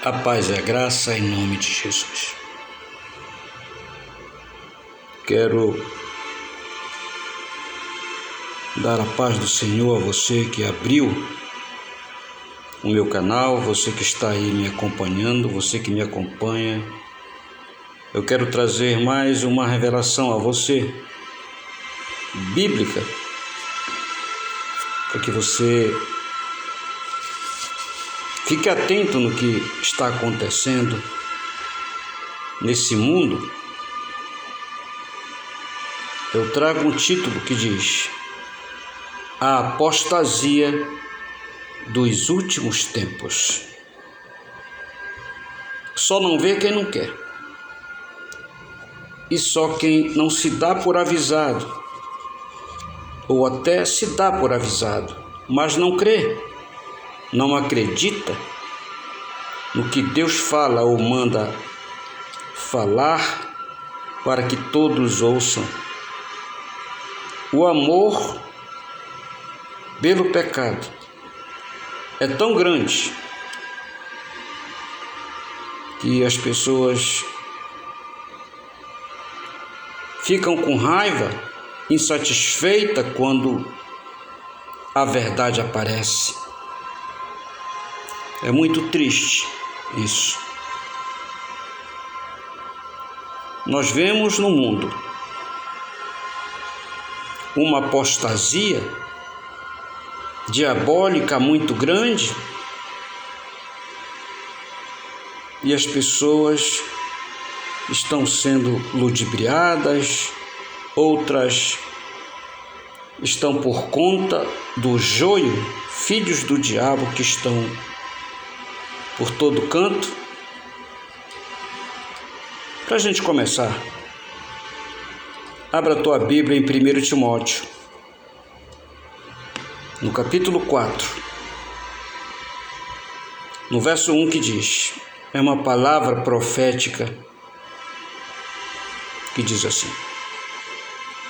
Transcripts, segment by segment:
A paz e a graça em nome de Jesus. Quero dar a paz do Senhor a você que abriu o meu canal, você que está aí me acompanhando, você que me acompanha. Eu quero trazer mais uma revelação a você, bíblica, para que você fique atento no que está acontecendo nesse mundo. Eu trago um título que diz: A apostasia dos últimos tempos. Só não vê quem não quer. E só quem não se dá por avisado, ou até se dá por avisado, mas não crê, não acredita no que Deus fala ou manda falar para que todos ouçam. O amor pelo pecado é tão grande que as pessoas ficam com raiva, insatisfeita quando a verdade aparece. É muito triste isso. Nós vemos no mundo uma apostasia diabólica muito grande e as pessoas estão sendo ludibriadas, outras estão por conta do joio, filhos do diabo que estão por todo canto. Para a gente começar, abra a tua Bíblia em 1 Timóteo, no capítulo 4, no verso 1, que diz, é uma palavra profética que diz assim: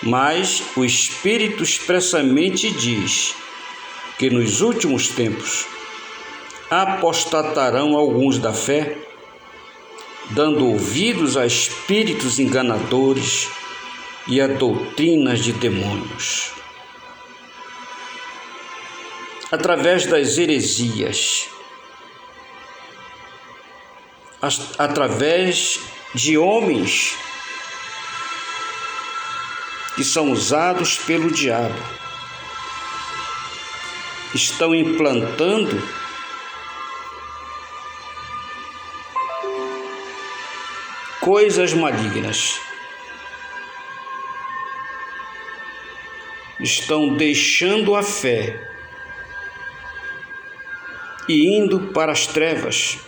Mas o Espírito expressamente diz que nos últimos tempos apostatarão alguns da fé, dando ouvidos a espíritos enganadores e a doutrinas de demônios, através das heresias, através de homens que são usados pelo diabo, estão implantando coisas malignas, estão deixando a fé e indo para as trevas.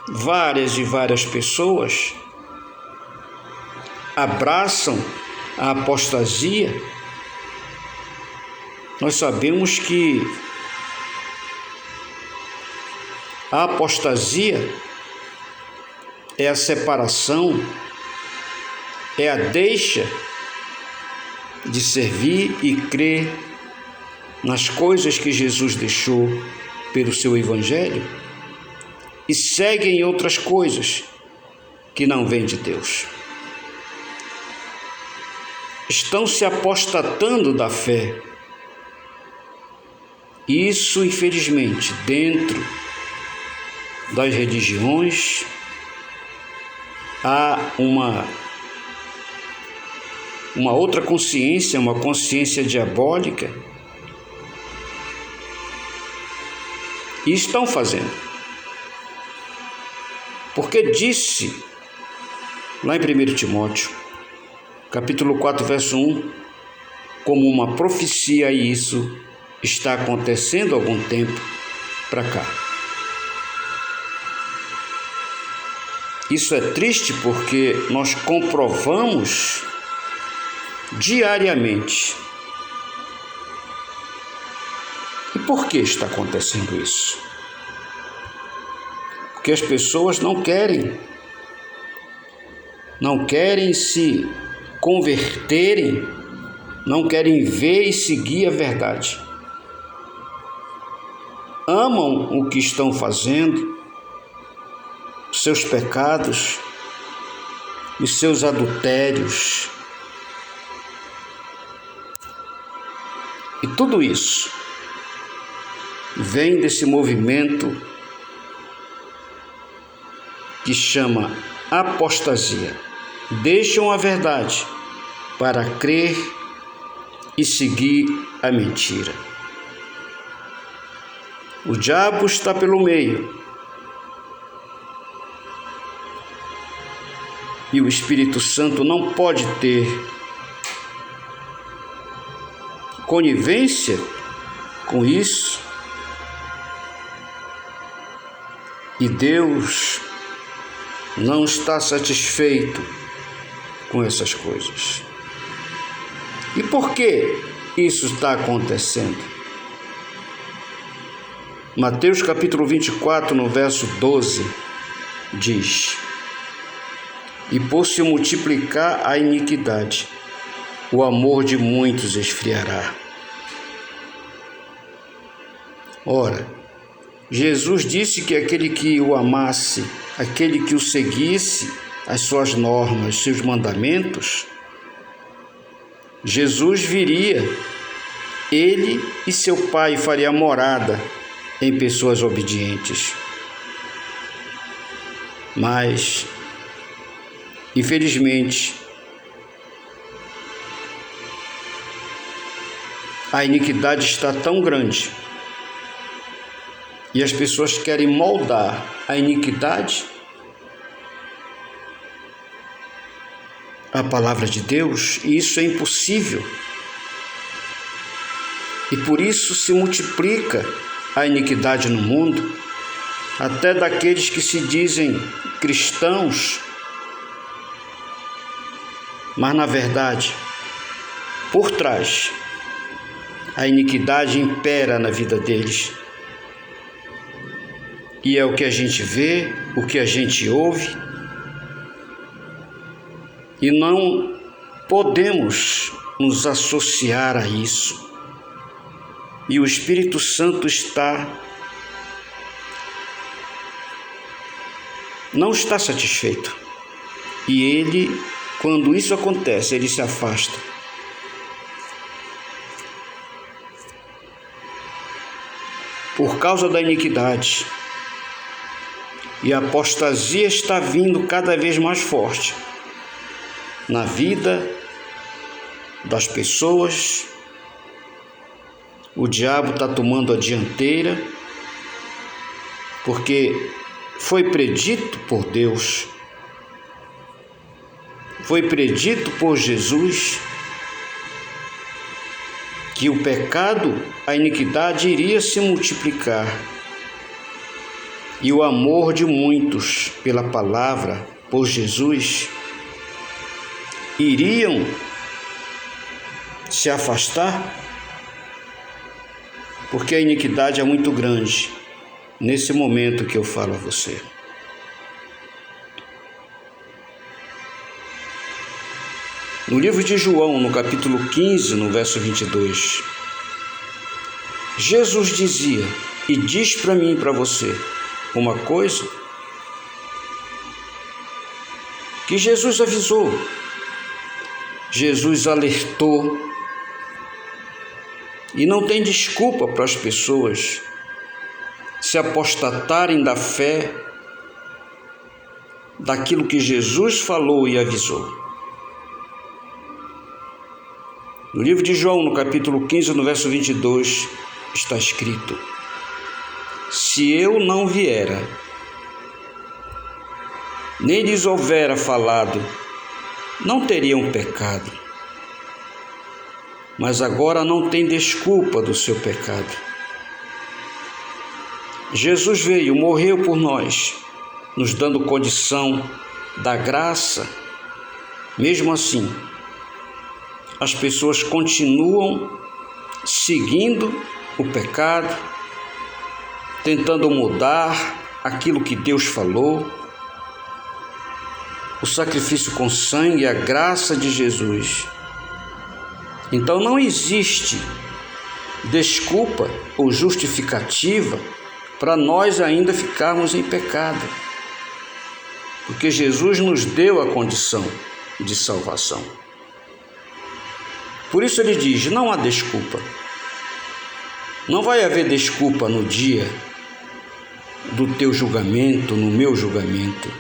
Várias pessoas abraçam a apostasia. Nós sabemos que a apostasia é a separação, é a deixa de servir e crer nas coisas que Jesus deixou pelo seu Evangelho e seguem outras coisas que não vêm de Deus. Estão se apostatando da fé. Isso, infelizmente, dentro das religiões, há uma outra consciência, uma consciência diabólica, e estão fazendo. Porque disse lá em 1 Timóteo, capítulo 4, verso 1, como uma profecia, e isso está acontecendo há algum tempo para cá. Isso é triste porque nós comprovamos diariamente. E por que está acontecendo isso? Porque as pessoas não querem se converterem, não querem ver e seguir a verdade. amam o que estão fazendo, seus pecados, os seus adultérios. E tudo isso vem desse movimento que chama apostasia. Deixam a verdade para crer e seguir a mentira. O diabo está pelo meio e o Espírito Santo não pode ter conivência com isso. E Deus não está satisfeito com essas coisas. E por que isso está acontecendo? Mateus capítulo 24, no verso 12, diz: e por se multiplicar a iniquidade, o amor de muitos esfriará. Ora, Jesus disse que aquele que o amasse, aquele que o seguisse, as suas normas, seus mandamentos, Jesus viria, ele e seu Pai faria morada em pessoas obedientes. Mas, infelizmente, a iniquidade está tão grande e as pessoas querem moldar a iniquidade à palavra de Deus, e isso é impossível. E por isso se multiplica a iniquidade no mundo, até daqueles que se dizem cristãos, mas na verdade, por trás, a iniquidade impera na vida deles. E é o que a gente vê, o que a gente ouve, e não podemos nos associar a isso. E o Espírito Santo não está satisfeito. E ele, quando isso acontece, ele se afasta. Por causa da iniquidade. E a apostasia está vindo cada vez mais forte na vida das pessoas. O diabo está tomando a dianteira, porque foi predito por Deus, foi predito por Jesus, que o pecado, a iniquidade iria se multiplicar. E o amor de muitos pela palavra, por Jesus, iriam se afastar, porque a iniquidade é muito grande nesse momento que eu falo a você. No livro de João, no capítulo 15, no verso 22, Jesus dizia, e diz para mim e para você, uma coisa que Jesus avisou, Jesus alertou, e não tem desculpa para as pessoas se apostatarem da fé, daquilo que Jesus falou e avisou. No livro de João, no capítulo 15, no verso 22, está escrito, se eu não viera, nem lhes houvera falado, não teriam pecado. Mas agora não tem desculpa do seu pecado. Jesus veio, morreu por nós, nos dando condição da graça. Mesmo assim, as pessoas continuam seguindo o pecado, tentando mudar aquilo que Deus falou. O sacrifício com sangue, a graça de Jesus. Então não existe desculpa ou justificativa para nós ainda ficarmos em pecado, porque Jesus nos deu a condição de salvação. Por isso ele diz: não há desculpa. Não vai haver desculpa no dia do teu julgamento, no meu julgamento.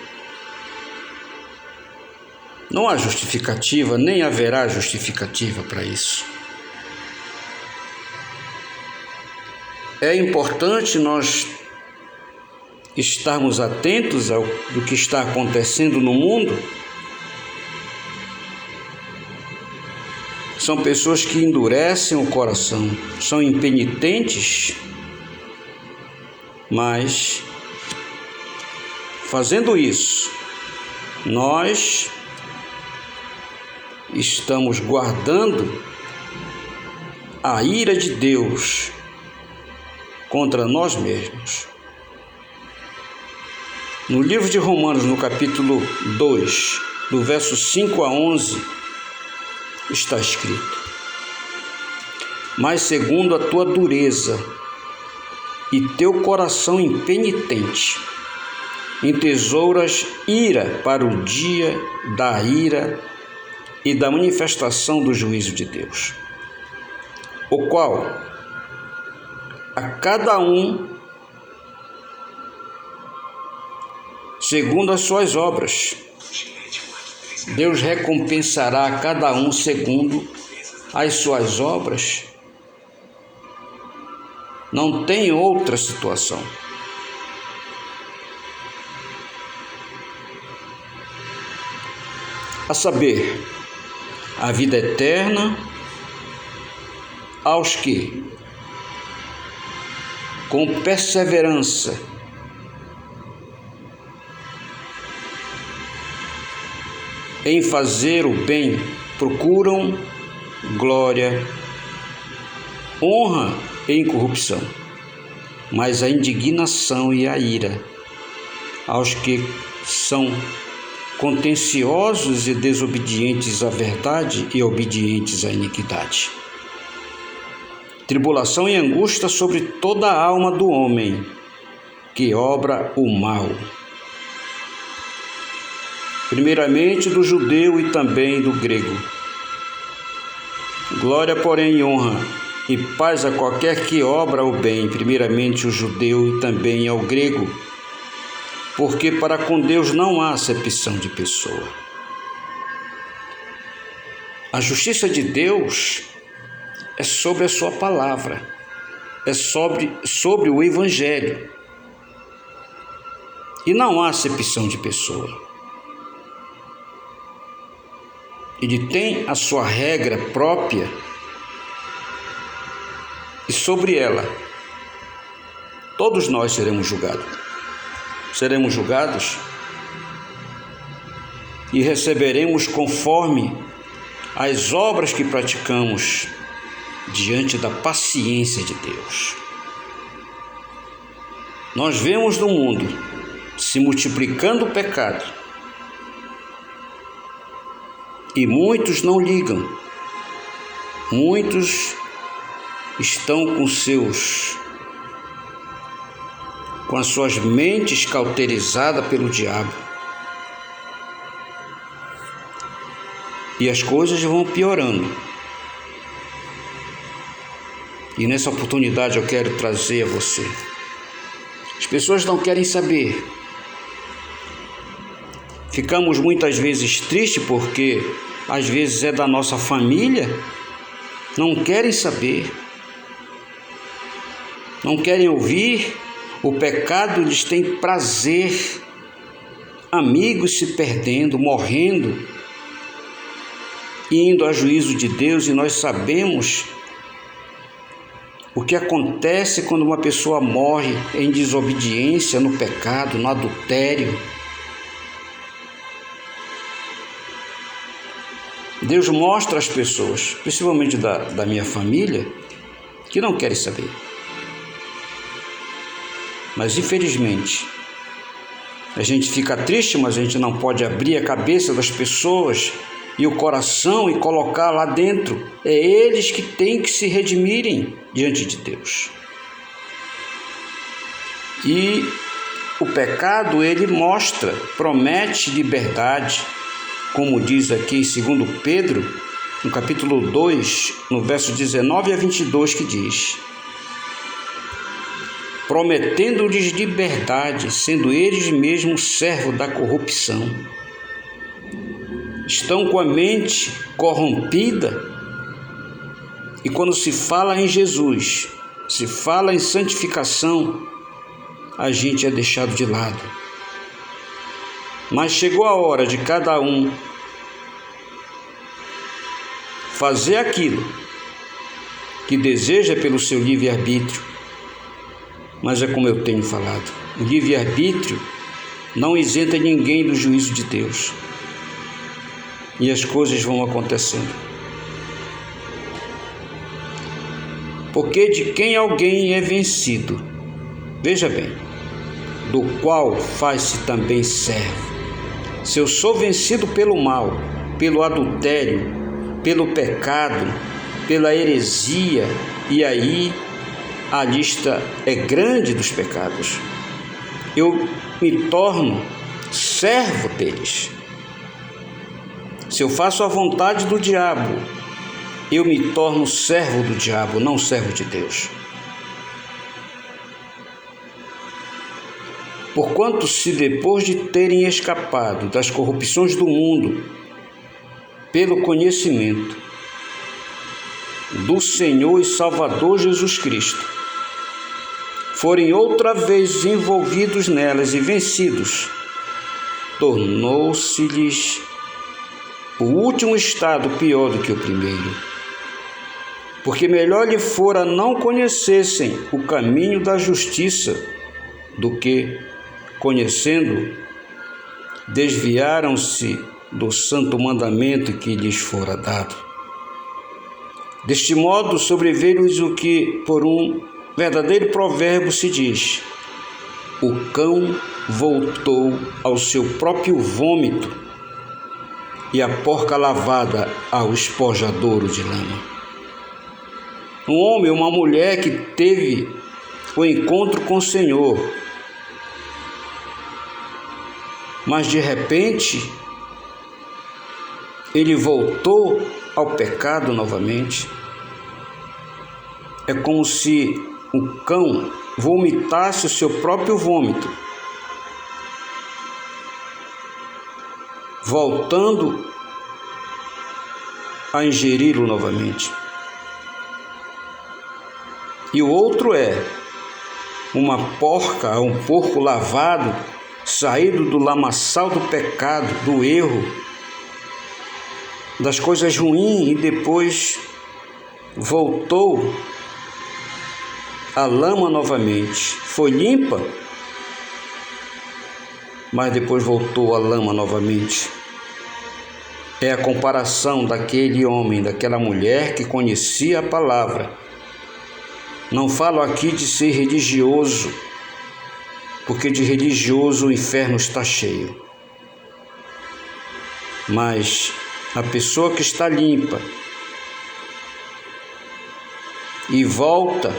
Não há justificativa, nem haverá justificativa para isso. É importante nós estarmos atentos ao do que está acontecendo no mundo. São pessoas que endurecem o coração, são impenitentes, mas fazendo isso, nós estamos guardando a ira de Deus contra nós mesmos. No livro de Romanos, no capítulo 2, do verso 5 a 11, está escrito: mas segundo a tua dureza e teu coração impenitente, entesouras ira para o dia da ira e da manifestação do juízo de Deus, o qual a cada um segundo as suas obras. Deus recompensará a cada um segundo as suas obras. Não tem outra situação. A saber, a vida eterna aos que, com perseverança, em fazer o bem, procuram glória, honra e incorrupção, mas a indignação e a ira aos que são contenciosos e desobedientes à verdade e obedientes à iniquidade. Tribulação e angústia sobre toda a alma do homem que obra o mal, primeiramente do judeu e também do grego. Glória, porém, e honra e paz a qualquer que obra o bem, primeiramente o judeu e também ao grego, porque para com Deus não há acepção de pessoa. A justiça de Deus é sobre a sua palavra, é sobre o Evangelho, e não há acepção de pessoa. Ele tem a sua regra própria e sobre ela todos nós seremos julgados. Seremos julgados e receberemos conforme as obras que praticamos diante da paciência de Deus. Nós vemos no mundo se multiplicando o pecado e muitos não ligam, muitos estão com as suas mentes cauterizadas pelo diabo. E as coisas vão piorando. E nessa oportunidade eu quero trazer a você. As pessoas não querem saber. Ficamos muitas vezes tristes porque às vezes é da nossa família. Não querem saber. Não querem ouvir. O pecado lhes tem prazer. Amigos se perdendo, morrendo, indo a juízo de Deus, e nós sabemos o que acontece quando uma pessoa morre em desobediência, no pecado, no adultério. Deus mostra às pessoas, principalmente da minha família, que não querem saber. Mas infelizmente, a gente fica triste, mas a gente não pode abrir a cabeça das pessoas e o coração e colocar lá dentro. É eles que têm que se redimirem diante de Deus. E o pecado, ele mostra, promete liberdade, como diz aqui em 2 Pedro, no capítulo 2, no verso 19 a 22, que diz: prometendo-lhes liberdade, sendo eles mesmos servos da corrupção. Estão com a mente corrompida, e quando se fala em Jesus, se fala em santificação, a gente é deixado de lado. Mas chegou a hora de cada um fazer aquilo que deseja pelo seu livre-arbítrio. Mas é como eu tenho falado, o livre-arbítrio não isenta ninguém do juízo de Deus. E as coisas vão acontecendo. Porque de quem alguém é vencido, veja bem, do qual faz-se também servo. Se eu sou vencido pelo mal, pelo adultério, pelo pecado, pela heresia, e aí a lista é grande dos pecados, eu me torno servo deles. Se eu faço a vontade do diabo, eu me torno servo do diabo, não servo de Deus. Porquanto, se depois de terem escapado das corrupções do mundo, pelo conhecimento do Senhor e Salvador Jesus Cristo, forem outra vez envolvidos nelas e vencidos, tornou-se-lhes o último estado pior do que o primeiro. Porque melhor lhe fora não conhecessem o caminho da justiça, do que, conhecendo, desviaram-se do santo mandamento que lhes fora dado. Deste modo sobreveio-lhes o que, por um verdadeiro provérbio, se diz: o cão voltou ao seu próprio vômito, e a porca lavada ao espojadouro de lama. Um homem ou uma mulher que teve o encontro com o Senhor, mas de repente ele voltou ao pecado novamente. É como se o cão vomitasse o seu próprio vômito, voltando a ingeri-lo novamente. E o outro é uma porca, um porco lavado, saído do lamaçal do pecado, do erro, das coisas ruins, e depois voltou à lama novamente. Foi limpa, mas depois voltou à lama novamente. É a comparação daquele homem, daquela mulher que conhecia a palavra. Não falo aqui de ser religioso, porque de religioso o inferno está cheio. Mas a pessoa que está limpa e volta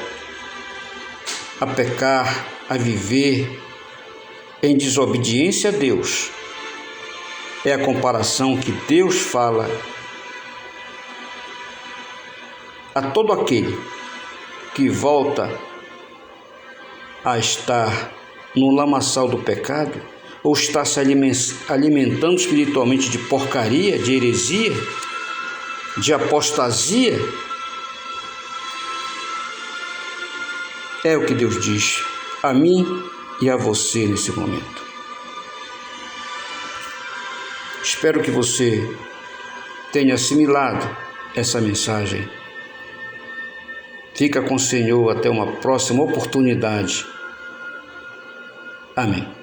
a pecar, a viver em desobediência a Deus, é a comparação que Deus fala a todo aquele que volta a estar no lamaçal do pecado, ou está se alimentando espiritualmente de porcaria, de heresia, de apostasia. É o que Deus diz a mim e a você nesse momento. Espero que você tenha assimilado essa mensagem. Fica com o Senhor até uma próxima oportunidade. Amém.